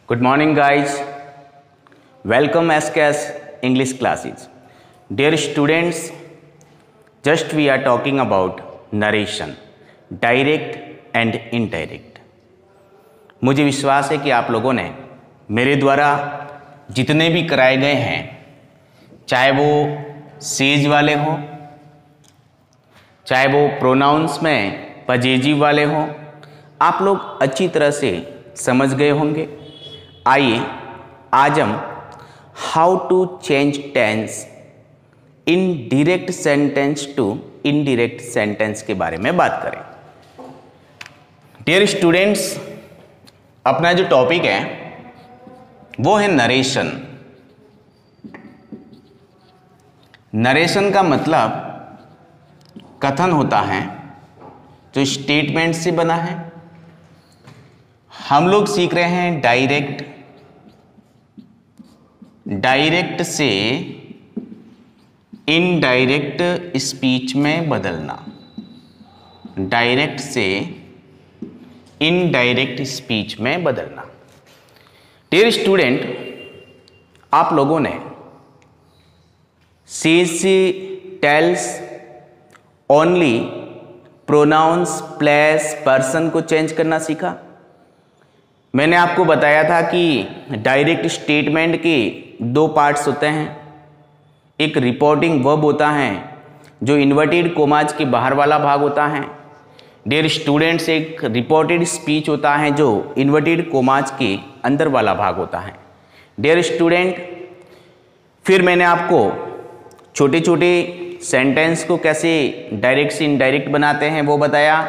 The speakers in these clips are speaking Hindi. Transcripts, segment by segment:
Good morning, guys. Welcome SKS English classes. Dear students, just we are talking about narration, direct and indirect. मुझे विश्वास है कि आप लोगों ने मेरे द्वारा जितने भी कराए गए हैं, चाहे वो सेज वाले हो, चाहे वो प्रोनाउंस में पजेजिव वाले हो, आप लोग अच्छी तरह से समझ गए होंगे। आइए आज हम how to change tense in direct sentence to indirect sentence के बारे में बात करें। डियर स्टूडेंट्स, अपना जो टॉपिक है वो है नरेशन। नरेशन का मतलब कथन होता है जो स्टेटमेंट से बना है। हम लोग सीख रहे हैं डायरेक्ट से इनडायरेक्ट स्पीच में बदलना, डायरेक्ट से इनडायरेक्ट स्पीच में बदलना। डियर स्टूडेंट, आप लोगों ने says, tells, only, pronouns, place, person को चेंज करना सीखा। मैंने आपको बताया था कि डायरेक्ट स्टेटमेंट के दो पार्ट्स होते हैं। एक रिपोर्टिंग वर्ब होता है जो इन्वर्टेड कोमाज के बाहर वाला भाग होता है। डियर स्टूडेंट्स, एक रिपोर्टेड स्पीच होता है जो इन्वर्टेड कोमाज के अंदर वाला भाग होता है। डियर स्टूडेंट, फिर मैंने आपको छोटे छोटे सेंटेंस को कैसे डायरेक्ट से इनडायरेक्ट बनाते हैं वो बताया।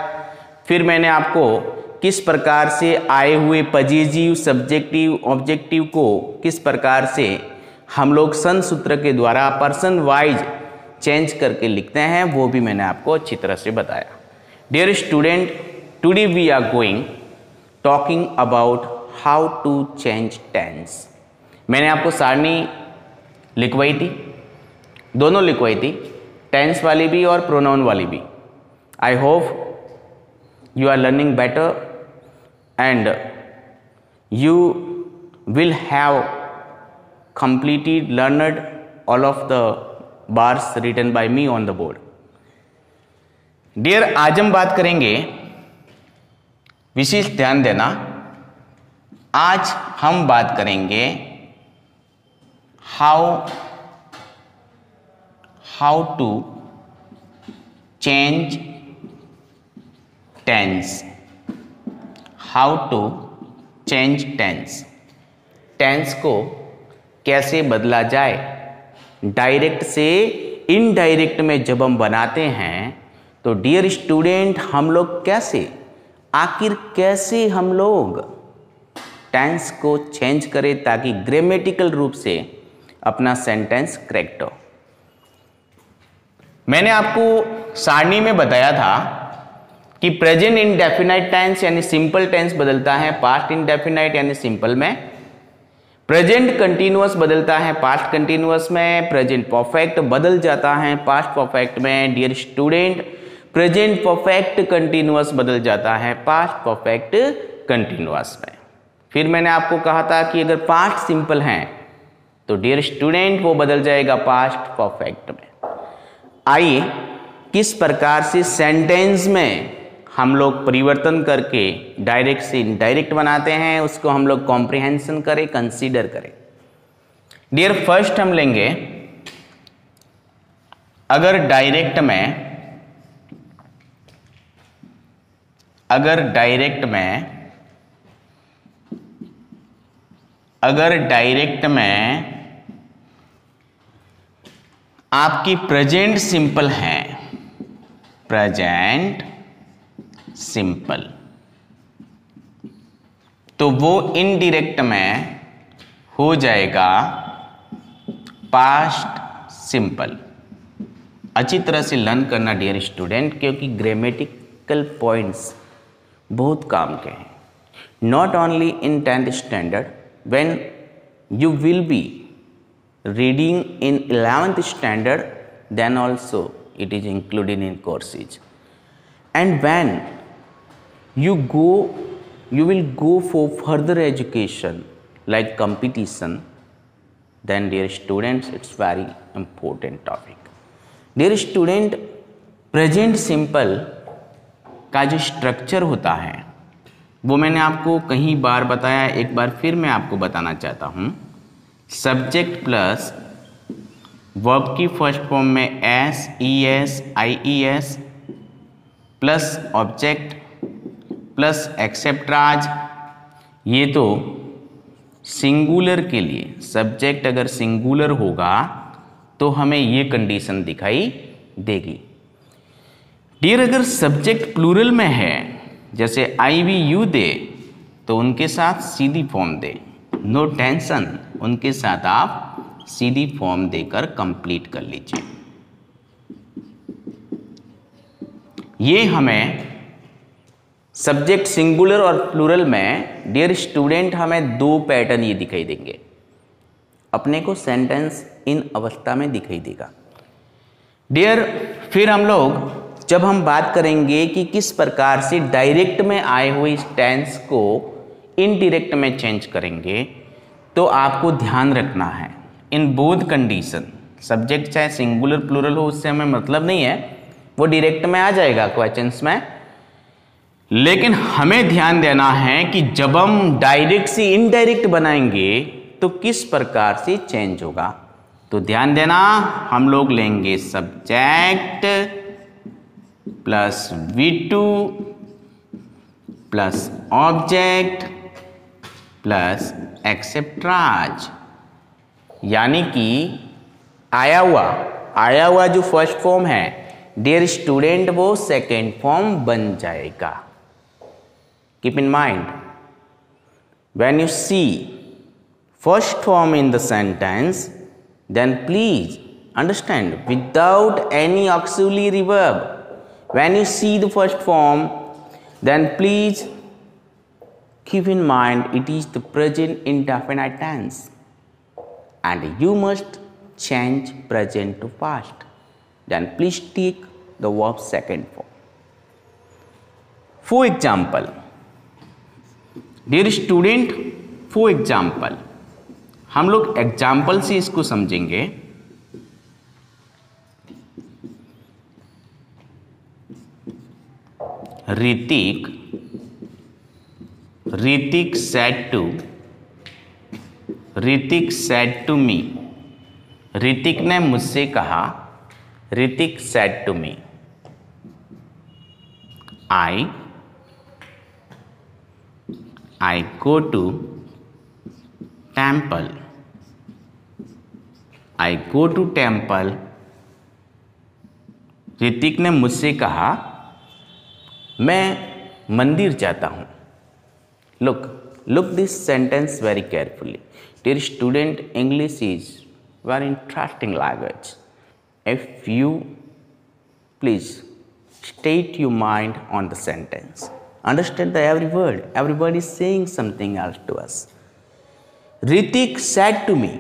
फिर मैंने आपको किस प्रकार से आए हुए पजेजिव, सब्जेक्टिव, ऑब्जेक्टिव को किस प्रकार से हम लोग सन सूत्र के द्वारा पर्सन वाइज चेंज करके लिखते हैं वो भी मैंने आपको अच्छी तरह से बताया। Dear student, today we are going talking about how to change tense. मैंने आपको सारणी लिखवाई थी, दोनों लिखवाई थी, टेंस वाली भी और प्रोनाउन वाली भी। I hope you are learning better and you will have completed learned all of the bars written by me on the board. Dear, आज हम बात करेंगे, विशेष ध्यान देना, आज हम बात करेंगे how to change tense. How to change tense, tense को कैसे बदला जाए। डायरेक्ट से इनडायरेक्ट में जब हम बनाते हैं तो डियर स्टूडेंट, हम लोग कैसे हम लोग टेंस को चेंज करें ताकि ग्रामेटिकल रूप से अपना सेंटेंस करेक्ट हो। मैंने आपको सारणी में बताया था कि प्रेजेंट इंडेफिनाइट टेंस यानी सिंपल टेंस बदलता है पास्ट इंडेफिनाइट यानी सिंपल में, प्रेजेंट कंटिन्यूअस बदलता है पास्ट कंटिन्यूअस में, प्रेजेंट परफेक्ट बदल जाता है पास्ट परफेक्ट में। Dear student, present perfect continuous बदल जाता है पास्ट परफेक्ट कंटिन्यूअस में। फिर मैंने आपको कहा था कि अगर पास्ट सिंपल है तो डियर स्टूडेंट वो बदल जाएगा पास्ट परफेक्ट में। आइए किस प्रकार से सेंटेंस में हम लोग परिवर्तन करके डायरेक्ट से इनडायरेक्ट बनाते हैं उसको हम लोग कॉम्प्रिहेंशन करें, कंसीडर करें। डियर, फर्स्ट हम लेंगे, अगर डायरेक्ट में आपकी प्रेजेंट सिंपल है, प्रेजेंट सिंपल, तो वो इनडायरेक्ट में हो जाएगा पास्ट सिंपल। अच्छी तरह से लर्न करना डियर स्टूडेंट, क्योंकि ग्रामेटिकल पॉइंट्स बहुत काम के हैं। Not only in 10th standard, when you will be reading in 11th standard, then also it is included in courses. And when you will go for further education like competition, then dear students, it's very important topic. Dear student, present simple का जो स्ट्रक्चर होता है वो मैंने आपको कई बार बताया, एक बार फिर मैं आपको बताना चाहता हूँ। सब्जेक्ट प्लस वर्ब की फर्स्ट फॉर्म में S, E S, I E S plus object plus extras. ये तो सिंगुलर के लिए, सब्जेक्ट अगर सिंगुलर होगा तो हमें ये कंडीशन दिखाई देगी। डियर, अगर सब्जेक्ट प्लूरल में है, जैसे आई वी यू दे, तो उनके साथ सीधी फॉर्म दे, नो टेंशन, उनके साथ आप सीधी फॉर्म देकर कंप्लीट कर लीजिए। ये हमें सब्जेक्ट सिंगुलर और प्लूरल में डियर स्टूडेंट हमें दो पैटर्न ये दिखाई देंगे। अपने को सेंटेंस इन अवस्था में दिखाई देगा। डियर, फिर हम लोग जब हम बात करेंगे कि किस प्रकार से डायरेक्ट में आए हुए इस टेंस को इनडायरेक्ट में चेंज करेंगे, तो आपको ध्यान रखना है इन बोथ कंडीशन, सब्जेक्ट चाहे सिंगुलर प्लूरल हो उससे हमें मतलब नहीं है, वो डायरेक्ट में आ जाएगा क्वेश्चंस में। लेकिन हमें ध्यान देना है कि जब हम डायरेक्ट से इनडायरेक्ट बनाएंगे तो किस प्रकार से चेंज होगा। तो ध्यान देना, हम लोग लेंगे subject plus V2 plus object plus extras, यानी कि आया हुआ जो फर्स्ट फॉर्म है डियर स्टूडेंट वो सेकेंड फॉर्म बन जाएगा। Keep in mind, when you see first form in the sentence, then please understand without any auxiliary verb, when you see the first form, then please keep in mind it is the present indefinite tense and you must change present to past. Then please take the verb second form. For example, dear student, for example, हम लोग एग्जाम्पल से इसको समझेंगे। Hrithik said to me, Hrithik ने मुझसे कहा, Hrithik said to me, I go to temple, I go to temple. Hrithik ने मुझसे कहा मैं मंदिर जाता हूं। Look this sentence very carefully. Dear student, English is very interesting language. If you please state your mind on the sentence, understand the every word is saying something else to us. Hrithik said to me,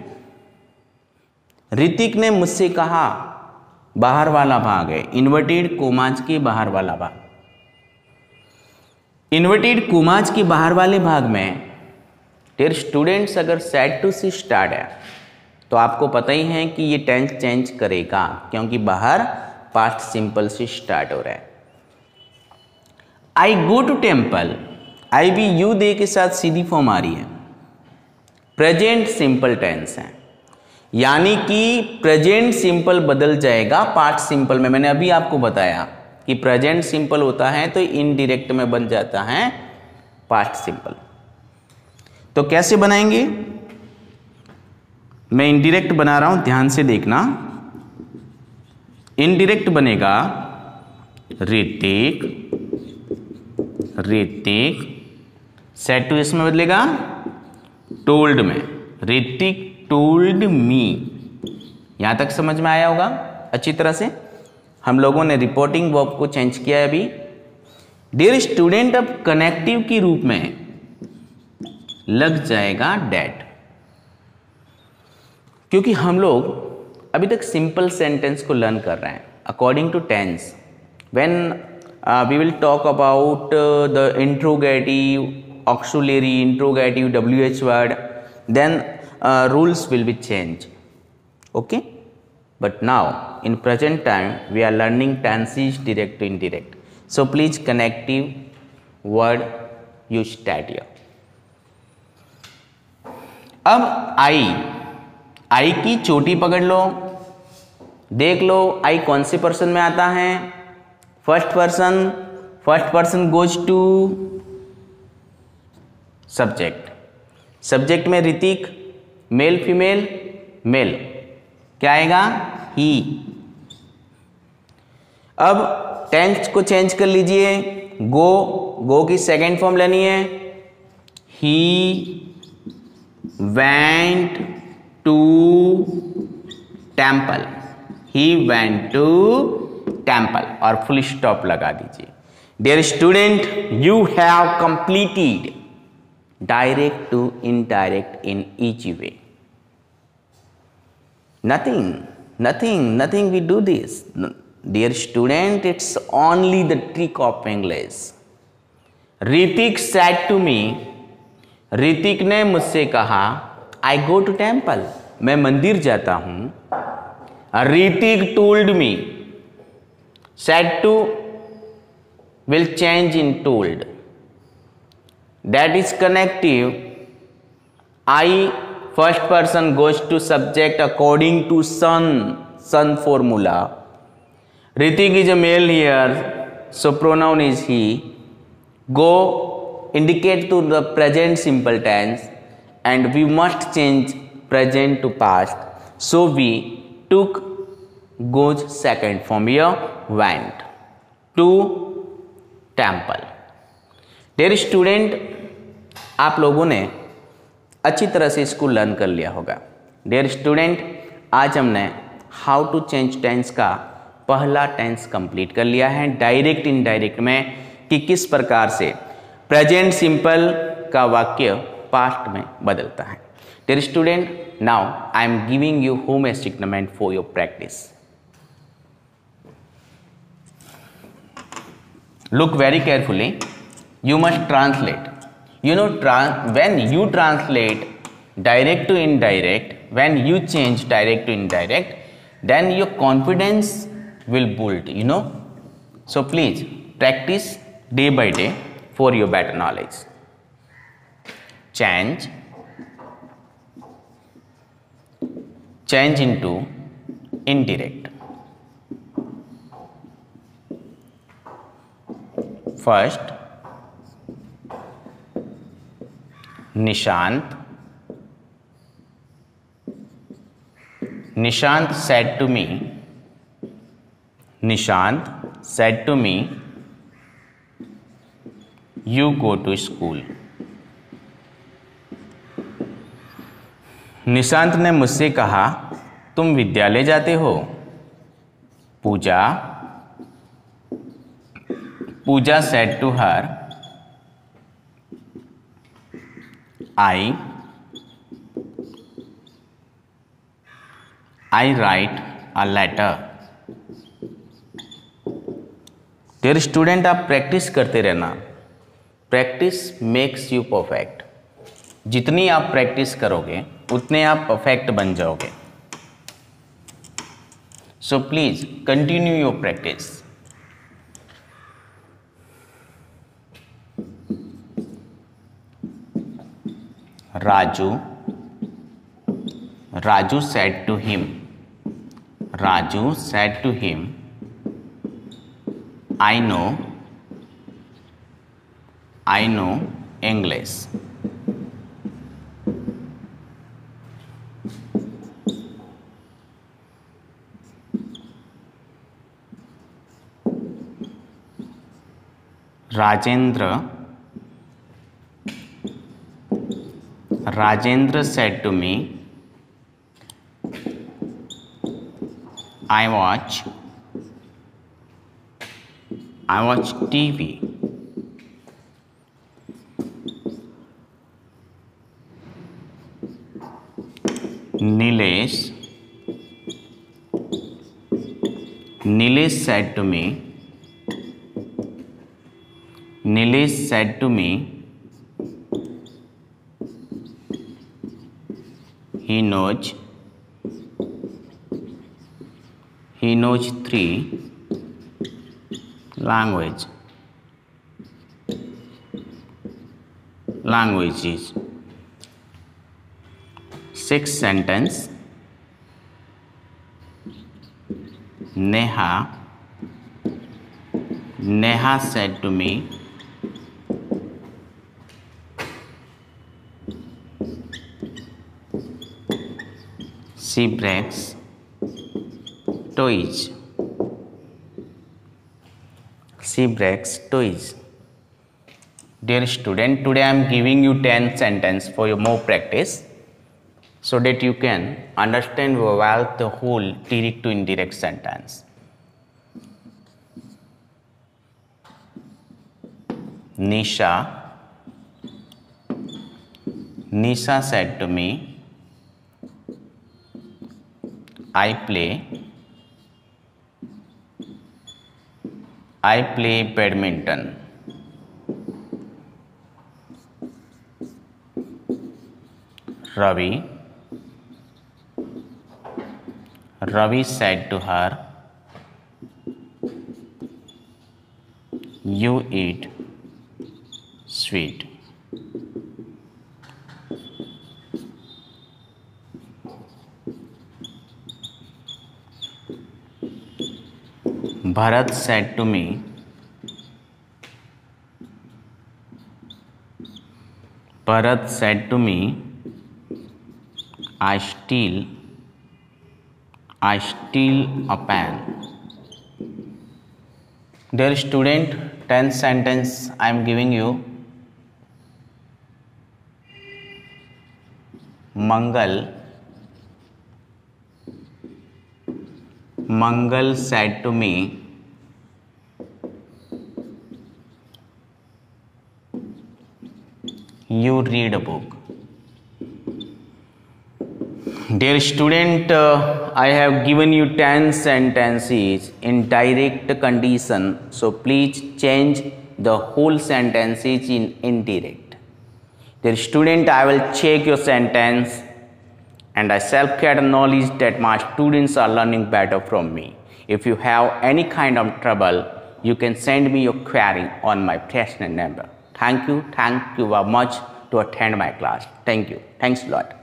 Hrithik ने मुझसे कहा, बाहर वाला भाग है, इन्वर्टेड कोमाज के बाहर वाला भाग। इन्वर्टेड कोमाज के बाहर वाले भाग में डियर स्टूडेंट्स अगर said to से स्टार्ट है तो आपको पता ही है कि ये टेंस चेंज करेगा, क्योंकि बाहर पास्ट सिंपल से स्टार्ट हो रहा है। आई गो टू टेम्पल, आई भी यू दे के साथ सीधी फॉर्म आ रही है, प्रेजेंट सिंपल टेंस है, यानी कि प्रेजेंट सिंपल बदल जाएगा पास्ट सिंपल में। मैंने अभी आपको बताया कि प्रेजेंट सिंपल होता है तो इनडायरेक्ट में बन जाता है पास्ट सिंपल। तो कैसे बनाएंगे, मैं इनडायरेक्ट बना रहा हूं, ध्यान से देखना। इनडायरेक्ट बनेगा ऋतिक सेड टू इसमें बदलेगा टोल्ड में, ऋतिक टोल्ड मी। यहां तक समझ में आया होगा अच्छी तरह से। हम लोगों ने रिपोर्टिंग वर्ब को चेंज किया है अभी। डियर स्टूडेंट, अब कनेक्टिव के रूप में लग जाएगा डेट, क्योंकि हम लोग अभी तक सिंपल सेंटेंस को लर्न कर रहे हैं according to tense. When we will talk about the interrogative, auxiliary, interrogative, WH word, then rules will be changed. Okay, but now in present time we are learning tenses direct to indirect. So please connective word you start here. अब आई की चोटी पकड़ लो, देख लो आई कौन से पर्सन में आता है, first person goes to subject में ऋतिक, मेल फीमेल, मेल क्या आएगा, ही। अब टेंस को चेंज कर लीजिए, गो की सेकेंड फॉर्म लेनी है, he went to temple, he went to temple और फुल स्टॉप लगा दीजिए। Dear student, you have completed direct to indirect in each way. nothing we do this. Dear student, it's only the trick of English. Ritik said to me, Hrithik ने मुझसे कहा, आई गो टू टेम्पल, मैं मंदिर जाता हूं। Hrithik told me, said to will change in told, that is connective. I first person goes to subject according to son formula. Hrithik is a male here, so pronoun is he. Go indicate to the present simple tense and we must change present to past, so we took goes second form here, went to temple. Dear student, आप लोगों ने अच्छी तरह से इसको लर्न कर लिया होगा। Dear student, आज हमने हाउ टू चेंज टेंस का पहला टेंस कंप्लीट कर लिया है डायरेक्ट इनडायरेक्ट में, कि किस प्रकार से प्रेजेंट सिंपल का वाक्य पास्ट में बदलता है। Dear student, now I am giving you home assignment for your practice. Look very carefully, you must translate. You know, when you translate direct to indirect, when you change direct to indirect, then your confidence will build, you know. So please practice day by day for your better knowledge. Change into indirect. First, Nishant said to me, you go to school. Nishant ने मुझसे कहा, तुम विद्यालय जाते हो। Pooja said to her, I write a letter. Dear student, आप प्रैक्टिस करते रहना। Practice makes you perfect. जितनी आप प्रैक्टिस करोगे उतने आप परफेक्ट बन जाओगे। So please continue your practice. Raju said to him, I know English. Rajendra said to me, I watch TV. Nilesh said to me, He knows 3 languages. 6th sentence. Neha said to me, she breaks toys. Dear student, today I am giving you 10 sentences for your more practice, so that you can understand well the whole direct to indirect sentence. Nisha said to me, I play badminton. Ravi said to her, you eat sweet. Bharat said to me, I steal a pen. Dear student, 10th sentence I am giving you. Mangal said to me, you read a book. Dear student, I have given you 10 sentences in direct condition, so please change the whole sentences in indirect. Dear student, I will check your sentence and I self-get knowledge that my students are learning better from me. If you have any kind of trouble, you can send me your query on my personal number. Thank you very much to attend my class. Thank you. Thanks a lot.